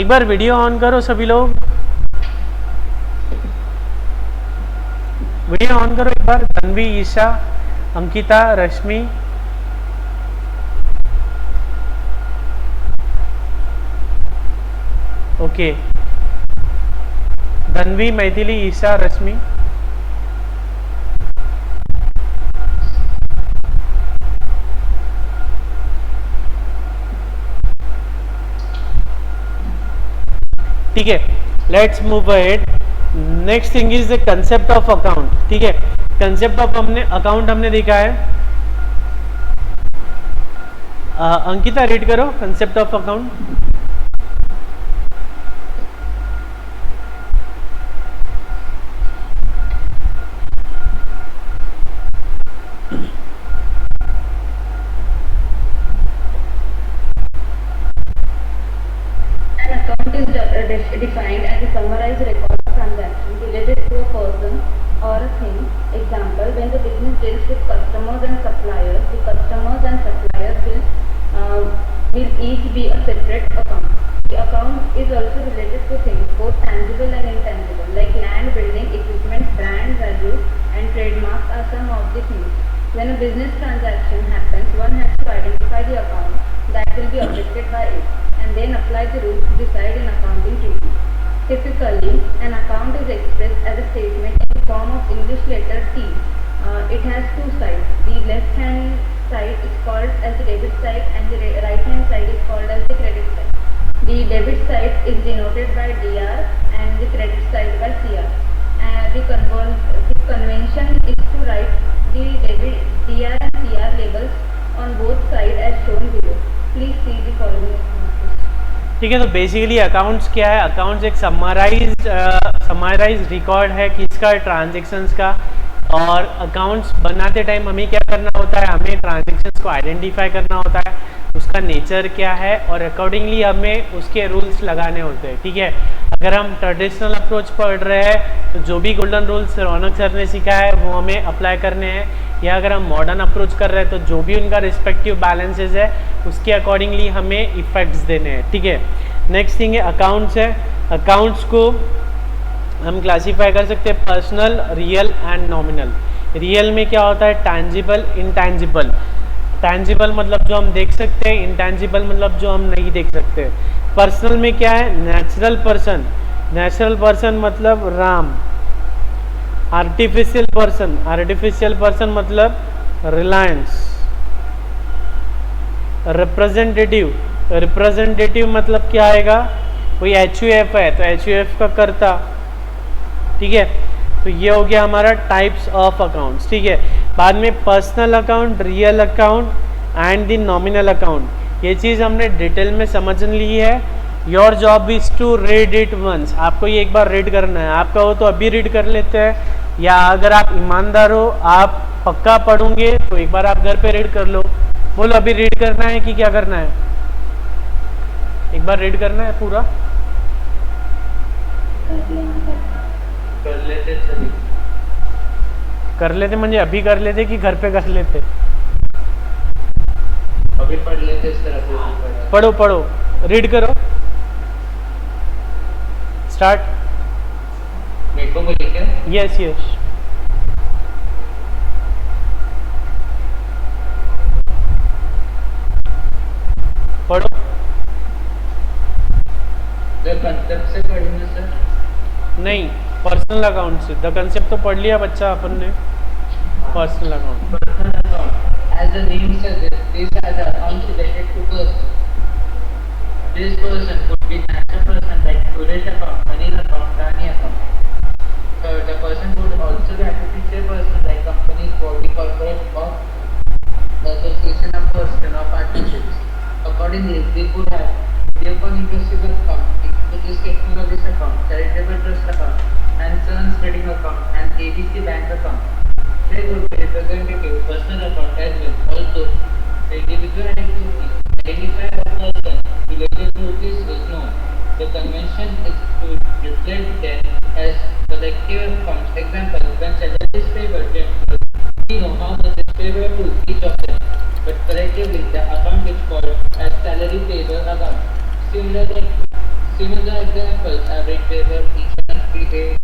A: एक बार वीडियो ऑन करो सभी लोग, वीडियो ऑन करो एक बार। तन्वी, ईशा, अंकिता, रश्मि, ओके, धनवी, मैथिली, ईशा, रश्मि, ठीक है। Let's move ahead. Next thing is the concept of account, ठीक है। कंसेप्ट ऑफ अकाउंट हमने देखा है। अंकिता रीड करो concept of account.
C: Defined as a summarized record of transactions related to a person or a thing. Example, when the business deals with customers and suppliers, the customers and suppliers will each be a separate account. The account is also related to things, both tangible and intangible, like land, building, equipment, brand, value, and trademarks are some of the things. When a business transaction happens, one has to identify the account that will be affected by it, and then apply the rules to decide an accounting treatment. Typically, an account is expressed as a statement in the form of English letter T. It has two sides. The left-hand side is called as the debit side, and the right-hand side is called as the credit side. The debit side is denoted by DR, and the credit side by CR. The convention is to write the debit DR and CR labels on both sides as shown below. Please see the following examples.
A: ठीक है, तो बेसिकली अकाउंट्स क्या है? अकाउंट्स एक समराइज रिकॉर्ड है किसका? ट्रांजेक्शन्स का। और अकाउंट्स बनाते टाइम हमें क्या करना होता है? हमें ट्रांजेक्शन्स को आइडेंटिफाई करना होता है, उसका नेचर क्या है, और अकॉर्डिंगली हमें उसके रूल्स लगाने होते हैं, ठीक है। अगर हम ट्रेडिशनल अप्रोच पढ़ रहे हैं तो जो भी गोल्डन रूल्स रौनक सर ने सीखा है वो हमें अप्लाई करने हैं, या अगर हम मॉडर्न अप्रोच कर रहे हैं तो जो भी उनका रिस्पेक्टिव बैलेंसेस है उसके अकॉर्डिंगली हमें इफेक्ट्स देने हैं, ठीक है। नेक्स्ट थिंग है अकाउंट्स है। अकाउंट्स को हम क्लासीफाई कर सकते हैं personal, real and nominal. Real में क्या होता है, टैंजिबल, इंटैंजिबल। टैंजिबल मतलब जो हम देख सकते हैं, इंटैंजिबल मतलब जो हम नहीं देख सकते। पर्सनल में क्या है, नेचुरल पर्सन, नेचुरल पर्सन मतलब Ram. Artificial person, artificial person मतलब रिलायंस। रिप्रेजेंटेटिव, रिप्रेजेंटेटिव मतलब क्या आएगा, कोई HUF है तो HUF का कर्ता, ठीक है। तो ये हो गया हमारा टाइप्स ऑफ अकाउंट्स, ठीक है। बाद में personal account, real account and the nominal account, ये चीज़ हमने डिटेल में समझ ली है। Your job is to read it once, आपको ये एक बार रीड करना है। आपका हो तो अभी रीड कर लेते हैं, या अगर आप ईमानदार हो, आप पक्का पढ़ोगे तो एक बार आप घर पे रीड कर लो। बोलो अभी रीड करना है कि क्या करना है, एक बार रीड करना है पूरा।
B: कर लेते सभी,
A: कर लेते म्हणजे अभी कर लेते कि घर पे कर लेते,
B: अभी पढ़ लेते इस तरह से।
A: पढ़ो पढ़ो, रीड करो, स्टार्ट।
B: मेरे को बोलिए क्या?
A: Yes yes. पढ़ो।
B: द कंसेप्ट से पढ़ूंगा सर?
A: नहीं, पर्सनल अकाउंट से। द कंसेप्ट तो पढ़ लिया बच्चा अपन ने, personal account.
B: Personal account, as the name suggests, these are the accounts related to person. This person could be natural person like Suresh account, Anil account, Rani account. The person could also be artificial person like company, body, corporate, or association of person or partnerships. Accordingly, they could have Deocon Inclusive account, Infosys Technologies account, Charitable Trust account, and Sons Trading account, and ABC Bank account. They could be representative personal account as well. Also, the individual activity identified a person related to this is known. The convention is to reflect them as collective accounts. Example, when salary is favored, then we know how much is favored to each of them. But collectively, the account is called as salary payable account. Similar examples are rate payable, insurance prepaid,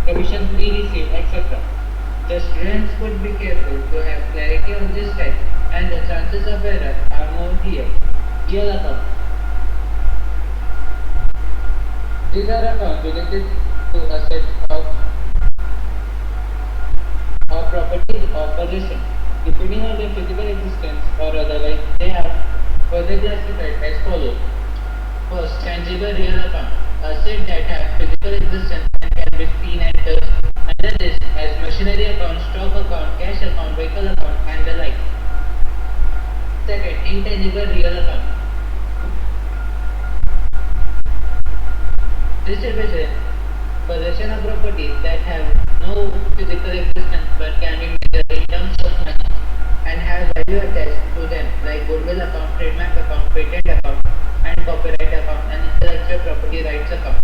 B: commission fee received, etc. The students would be careful to have clarity on this type, and the chances of error are more here. Real account. These are accounts related to assets of property or possession. Depending on their physical existence or otherwise, they are further classified as follows. First, tangible real account. Assets that have physical existence and can be seen and touched. Under this, as machinery account, stock account, cash account, vehicle account, and the like. Second, intangible real account. This represents possession of property that have no physical existence but can be measured in terms of money and have value attached to them, like goodwill account, trademark account, patent account, and copyright account, and intellectual property rights account.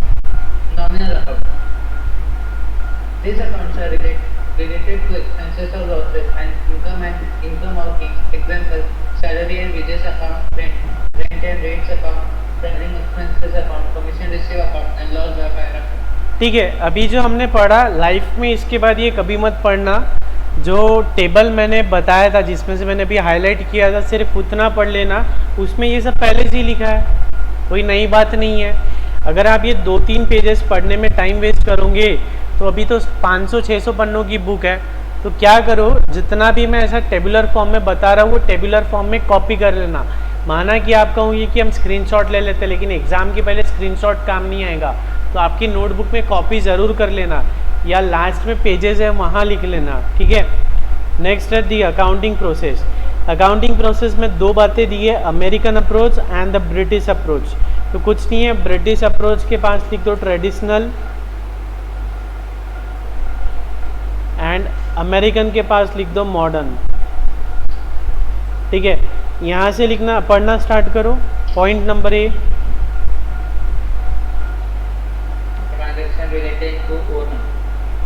B: Nominal account. These accounts are related to expenses or losses and income or gains. Example, salary and wages account, rent and rates account, traveling expenses account, commission receive account, and loss by account.
A: ठीक है, अभी जो हमने पढ़ा लाइफ में, इसके बाद ये कभी मत पढ़ना। जो टेबल मैंने बताया था, जिसमें से मैंने अभी हाईलाइट किया था, सिर्फ उतना पढ़ लेना। उसमें ये सब पहले से ही लिखा है, कोई नई बात नहीं है। अगर आप ये 2-3 पेजेस पढ़ने में टाइम वेस्ट करोगे तो अभी तो 500-600 पन्नों की बुक है। तो क्या करो, जितना भी मैं ऐसा टेबुलर फॉर्म में बता रहा हूँ वो टेबुलर फॉर्म में कॉपी कर लेना। माना कि आप कहूँगी कि हम स्क्रीनशॉट ले लेते, लेकिन एग्ज़ाम के पहले स्क्रीनशॉट काम नहीं आएगा, तो आपकी नोटबुक में कॉपी ज़रूर कर लेना, या लास्ट में पेजेस है वहाँ लिख लेना, ठीक है। नेक्स्ट है the accounting process. Accounting process में 2 बातें दी है, American approach and the British approach. तो कुछ नहीं है, ब्रिटिश अप्रोच के पास लिख दो ट्रेडिशनल, एंड अमेरिकन के पास लिख दो मॉडर्न, ठीक है। यहाँ से लिखना, पढ़ना स्टार्ट करो। Point number 1,
B: Transaction related to owner.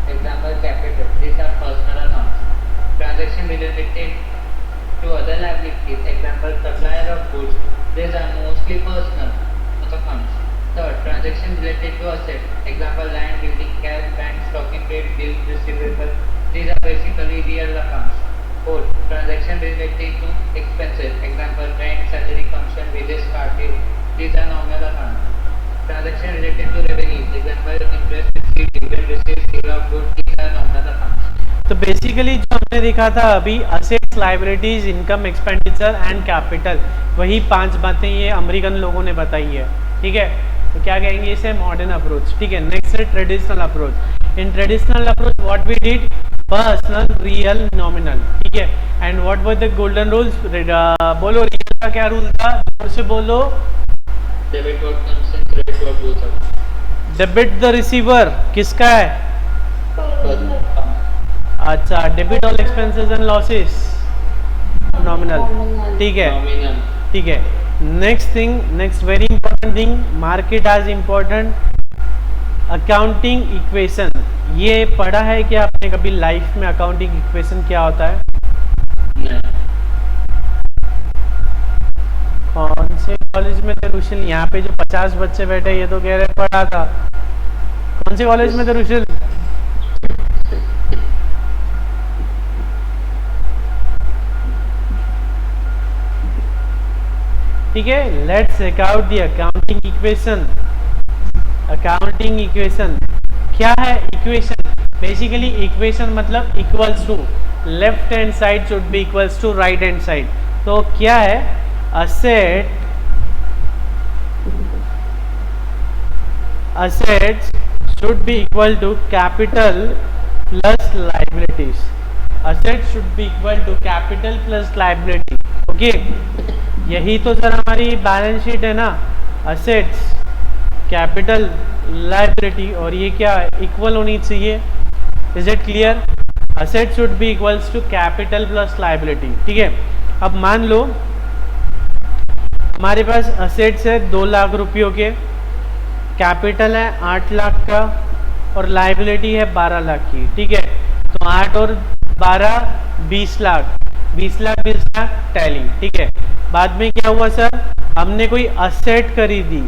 B: Example, capital. These are personal accounts. Transaction related to other liabilities. Example, supplier of goods, These are mostly personal accounts. Third, transaction related to asset. Example, land, building, cash, bank, stocking trade, bills, receivable. These are basically real accounts. Fourth, transaction related to expenses. Example, rent, salary, commission, wages, card bill. These are nominal accounts. Transaction related to revenues. Example, interest received, dividend received, sale of goods. These are nominal accounts.
A: तो बेसिकली जो हमने देखा था अभी assets, liabilities, income, expenditure and capital, वही 5 बातें ये अमेरिकन लोगों ने बताई है, ठीक है। तो क्या कहेंगे इसे, मॉडर्न अप्रोच, ठीक है। नेक्स्ट है traditional approach. In traditional approach what we did, personal, real, nominal, ठीक है। And what were the golden rules, बोलो रियल का क्या रूल था, जोर से बोलो।
B: Debit what comes in, credit what goes out.
A: Debit the receiver किसका है, अच्छा, debit all expenses and losses, nominal, ठीक है,
B: Nominal.
A: ठीक है। Next thing, next very important thing, market as important accounting equation. ये पढ़ा है क्या आपने कभी लाइफ में, अकाउंटिंग इक्वेशन क्या होता है?
B: No.
A: कौन से कॉलेज में थे रुशिल? यहाँ पे जो 50 बच्चे बैठे ये तो कह रहे पढ़ा था। कौन से कॉलेज में थे रुशिल? ठीक है। Let's check out the accounting equation. Accounting equation क्या है? इक्वेशन बेसिकली, इक्वेशन मतलब equals to, left hand side should be equals to right hand side. तो क्या है, assets should be equal to capital plus liabilities. Assets should be equal to capital plus liability. Okay, यही तो सर हमारी बैलेंस शीट है ना, assets, capital, liability, और ये क्या इक्वल होनी चाहिए। Is it clear? Assets should be equals to capital plus liability. ठीक है। अब मान लो हमारे पास असेट्स है 2 लाख रुपयों के, कैपिटल है 8 लाख का और लाइबिलिटी है 12 लाख की, ठीक है। तो 8 और 12 20 लाख, 20 लाख 20 लाख टैली, ठीक है। बाद में क्या हुआ सर, हमने कोई असेट खरीदी,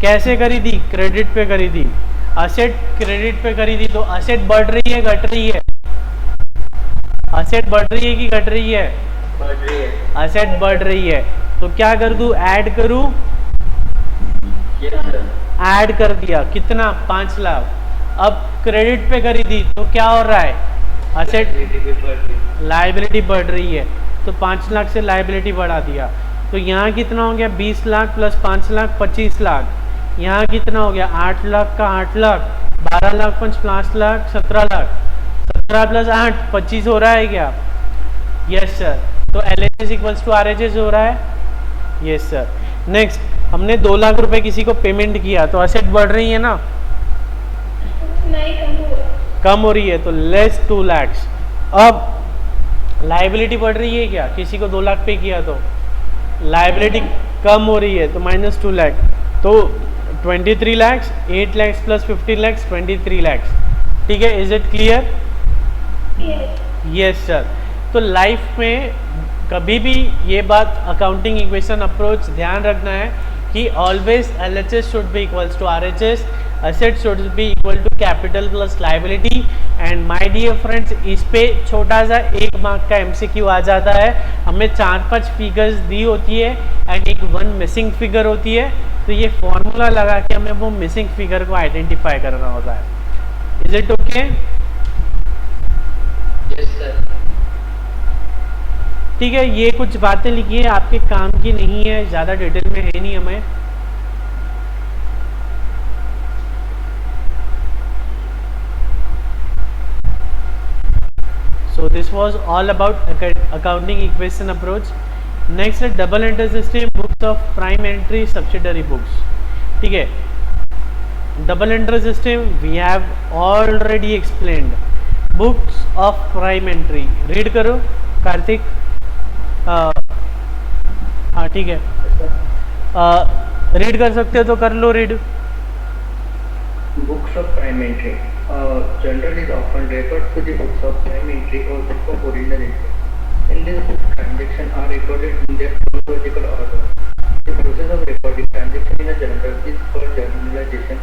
A: कैसे खरीदी, क्रेडिट पे खरीदी। असेट क्रेडिट पे खरीदी तो असेट बढ़ रही है घट रही है, असेट बढ़ रही है कि घट रही है,
B: बढ़ रही है।
A: असेट बढ़ रही है। तो क्या कर दूं, ऐड करूं,
B: Yes sir.
A: ऐड कर दिया, कितना, 5 लाख। अब क्रेडिट पे खरीदी तो क्या हो रहा है, असेट,
B: Liability भी बढ़ रही है।
A: लाइबिलिटी बढ़ रही है, तो 5 लाख से लाइबिलिटी बढ़ा दिया। तो यहाँ कितना हो गया, 20 लाख प्लस 5 लाख 25 लाख। यहाँ कितना हो गया, 8 लाख का 8 लाख, 12 लाख 5 लाख 17 लाख, 17 प्लस 8 25 हो रहा है क्या? Yes sir. तो LHS इक्वल्स टू RHS हो रहा है, यस सर। नेक्स्ट, हमने 2 लाख रुपए किसी को पेमेंट किया तो असेट बढ़ रही है ना,
C: नहीं,
A: कम हो रही है, तो लेस 2 lakhs। अब लाइबिलिटी बढ़ रही है क्या, किसी को 2 लाख पे किया तो लाइबिलिटी कम हो रही है तो माइनस 2 लाख, तो 23 lakhs, 8 lakhs plus 15 lakhs 23 lakhs, ठीक है। Is it clear? Yes sir. तो लाइफ में कभी भी ये बात, अकाउंटिंग इक्वेशन अप्रोच ध्यान रखना है कि always LHS should be equals to RHS, asset should be equal to capital plus liability. And my dear friends, इस पे छोटा सा 1 मार्क का MCQ आ जाता है। हमें 4-5 फिगर्स दी होती है एंड एक 1 मिसिंग फिगर होती है, तो ये फॉर्मूला लगा के हमें वो मिसिंग फिगर को आइडेंटिफाई करना होता है। Is it okay?
B: Yes sir.
A: ठीक है। ये कुछ बातें लिखी है, आपके काम की नहीं है, ज़्यादा डिटेल में है नहीं हमें। So this was all about accounting equation approach. Next है double entry system, books of prime entry, subsidiary books. ठीक है। Double entry system we have already explained. Books of prime entry read करो कार्तिक। हाँ ठीक है, रीड कर सकते हो तो कर लो read.
D: Books of prime entry. Journal is often referred to the books of prime entry or book of original entry. In this book, transactions are recorded in their chronological order. The process of recording transaction in a journal is called journalization.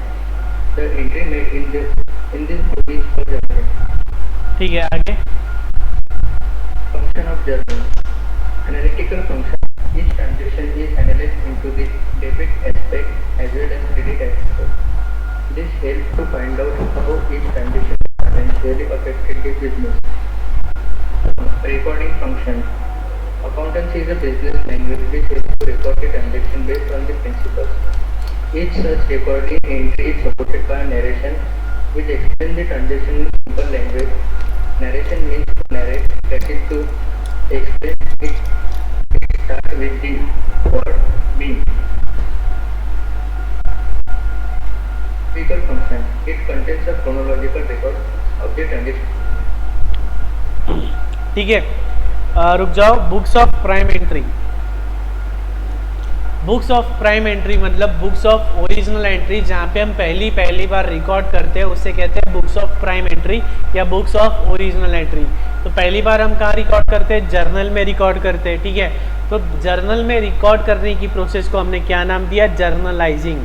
D: The entry made in this book is called journal.
A: ठीक है, आगे.
D: Function of journal. Analytical function. Each transaction is analyzed into the debit aspect as well as credit aspect. This helps to find out how each transaction financially affected the business. Recording function. Accountancy is a business language which helps to record the transaction based on the principles. Each such recording entry is supported by a narration which explains the transaction in simple language. Narration means to narrate, that is to explain it. It starts with the word being. Historical function. It contains a chronological record of the transaction.
A: ठीक है, रुक जाओ. Books of prime entry. Books of prime entry मतलब बुक्स ऑफ ओरिजिनल एंट्री, जहाँ पे हम पहली बार रिकॉर्ड करते हैं उससे कहते हैं बुक्स ऑफ प्राइम एंट्री या बुक्स ऑफ ओरिजिनल एंट्री. तो पहली बार हम कहाँ रिकॉर्ड करते हैं? जर्नल में रिकॉर्ड करते हैं. ठीक है, तो जर्नल में रिकॉर्ड करने की प्रोसेस को हमने क्या नाम दिया? जर्नलाइजिंग.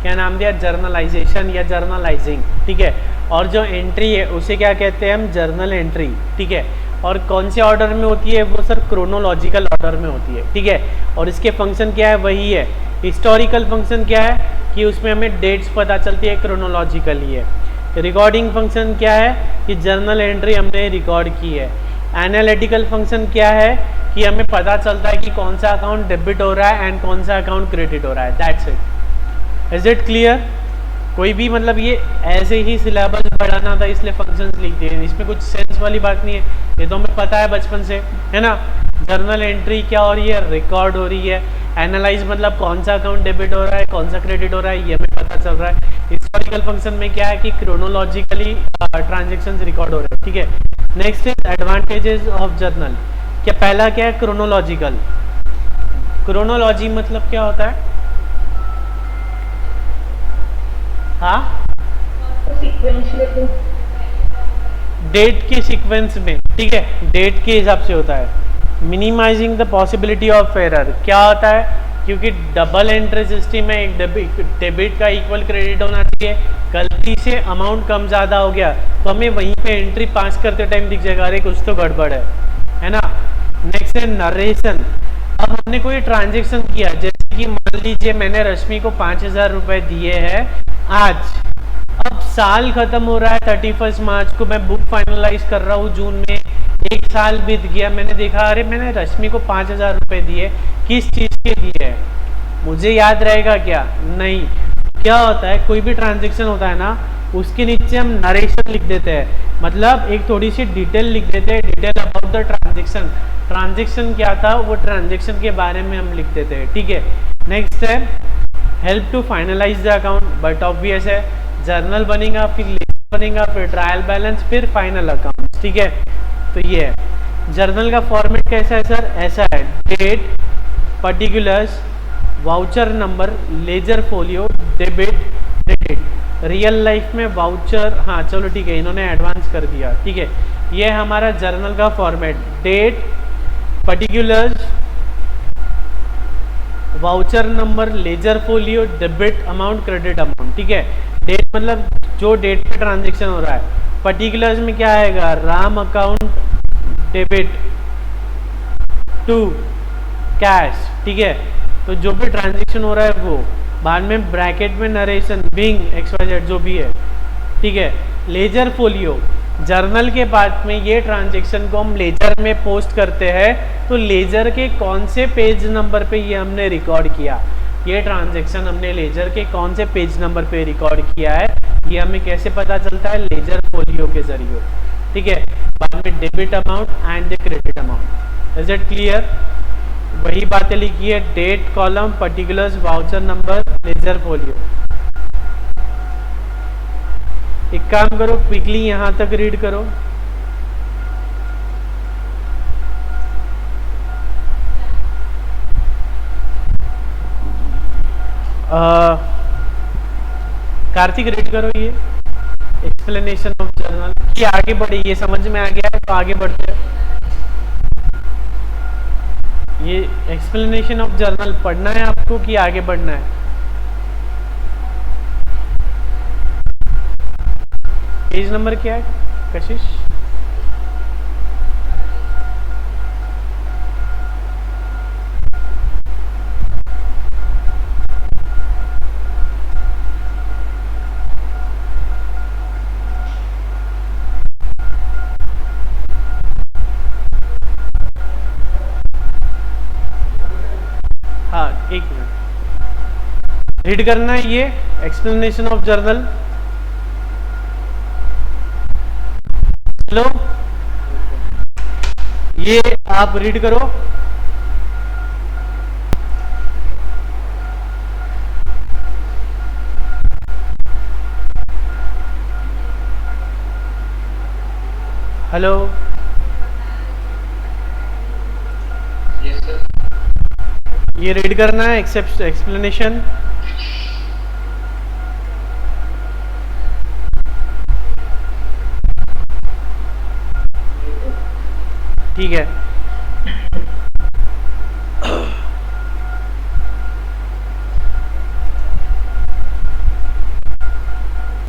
A: क्या नाम दिया? जर्नलाइजेशन या जर्नलाइजिंग. ठीक है, और जो एंट्री है उसे क्या कहते हैं हम? Journal entry. ठीक है, और कौन से ऑर्डर में होती है? वो सर क्रोनोलॉजिकल ऑर्डर में होती है. ठीक है, और इसके फंक्शन क्या है? वही है. हिस्टोरिकल फंक्शन क्या है कि उसमें हमें डेट्स पता चलती है, क्रोनोलॉजिकली है. रिकॉर्डिंग फंक्शन क्या है कि जर्नल एंट्री हमने रिकॉर्ड की है. एनालिटिकल फंक्शन क्या है कि हमें पता चलता है कि कौन सा अकाउंट डेबिट हो रहा है एंड कौन सा अकाउंट क्रेडिट हो रहा है. That's it. Is it clear? कोई भी मतलब ये ऐसे ही सिलेबस बढ़ाना था इसलिए फंक्शंस लिख दिए, इसमें कुछ सेंस वाली बात नहीं है. ये तो हमें पता है बचपन से, है ना. जर्नल एंट्री क्या हो रही है? रिकॉर्ड हो रही है. एनालाइज मतलब कौन सा अकाउंट डेबिट हो रहा है, कौन सा क्रेडिट हो रहा है, ये हमें पता चल रहा है. हिस्टोरिकल फंक्शन में क्या है कि क्रोनोलॉजिकली ट्रांजेक्शन्स रिकॉर्ड हो रहे हैं. ठीक है, next is advantages of journal. क्या पहला क्या है? क्रोनोलॉजिकल. क्रोनोलॉजी मतलब क्या होता है? हाँ, डेट के सीक्वेंस में. ठीक है, डेट के हिसाब से होता है. Minimising the possibility of error. क्या होता है? क्योंकि डबल एंट्री सिस्टम में एक डेबिट का इक्वल क्रेडिट होना चाहिए. गलती से अमाउंट कम ज़्यादा हो गया तो हमें वहीं पे एंट्री पास करते टाइम दिख जाएगा अरे कुछ तो गड़बड़ है ना. नेक्स्ट है नरेशन. अब हमने कोई ट्रांजेक्शन किया, जैसे कि मान लीजिए मैंने रश्मि को 5,000 रुपये दिए हैं आज. अब साल खत्म हो रहा है 31 मार्च को, मैं बुक फाइनलाइज कर रहा हूँ जून में. एक साल बीत गया, मैंने देखा अरे मैंने रश्मि को 5,000 रुपये दिए, किस चीज़ के दिए हैं? मुझे याद रहेगा क्या? नहीं. क्या होता है, कोई भी ट्रांजेक्शन होता है ना उसके नीचे हम नरेशन लिख देते हैं, मतलब एक थोड़ी सी डिटेल लिख देते हैं, detail about the transaction. Transaction क्या था वो ट्रांजेक्शन के बारे में हम लिख देते हैं. ठीक है, नेक्स्ट है help to finalise the account. But obvious है, जर्नल बनेगा, फिर लेजर बनेगा, फिर ट्रायल बैलेंस, फिर फाइनल अकाउंट. ठीक है, तो ये है. जर्नल का फॉर्मेट कैसा है सर? ऐसा है: date, particulars, voucher number, ledger folio, debit, credit. Real life में वाउचर, हाँ चलो ठीक है, इन्होंने एडवांस कर दिया. ठीक है, ये हमारा जर्नल का format. Date, particulars, voucher number, ledger folio, debit amount, credit amount. ठीक है, डेट मतलब जो डेट पे ट्रांजेक्शन हो रहा है. पर्टिकुलर्स में क्या आएगा? Ram account debit to cash. ठीक है, तो जो भी ट्रांजेक्शन हो रहा है वो. बाद में ब्रैकेट में नरेशन, बिंग XYZ जो भी है. ठीक है, लेजर फोलियो. जर्नल के बाद में ये ट्रांजेक्शन को हम लेजर में पोस्ट करते हैं, तो लेजर के कौन से पेज नंबर पे ये हमने रिकॉर्ड किया, ये ट्रांजेक्शन हमने लेजर के कौन से पेज नंबर पे रिकॉर्ड किया है, ये हमें कैसे पता चलता है? लेजर फोलियो के जरिए. ठीक है, बाद में debit amount and the credit amount. Is it clear? वही बातें लिखी है: date column, particulars, voucher number, ledger folio. एक काम करो, क्विकली यहाँ तक रीड करो. कार्तिक रीड करो ये एक्सप्लेनेशन ऑफ जर्नल. ये आगे बढ़े, ये समझ में आ गया है तो आगे बढ़ते हैं. ये एक्सप्लेनेशन ऑफ जर्नल पढ़ना है आपको कि आगे बढ़ना है? पेज नंबर क्या है कशिश? हाँ, एक मिनट रीड करना है ये एक्सप्लेनेशन ऑफ जर्नल। हेलो, ये आप रीड करो। Hello,
B: Yes, sir.
A: ये रीड करना है एक्सप्लेनेशन। ठीक है,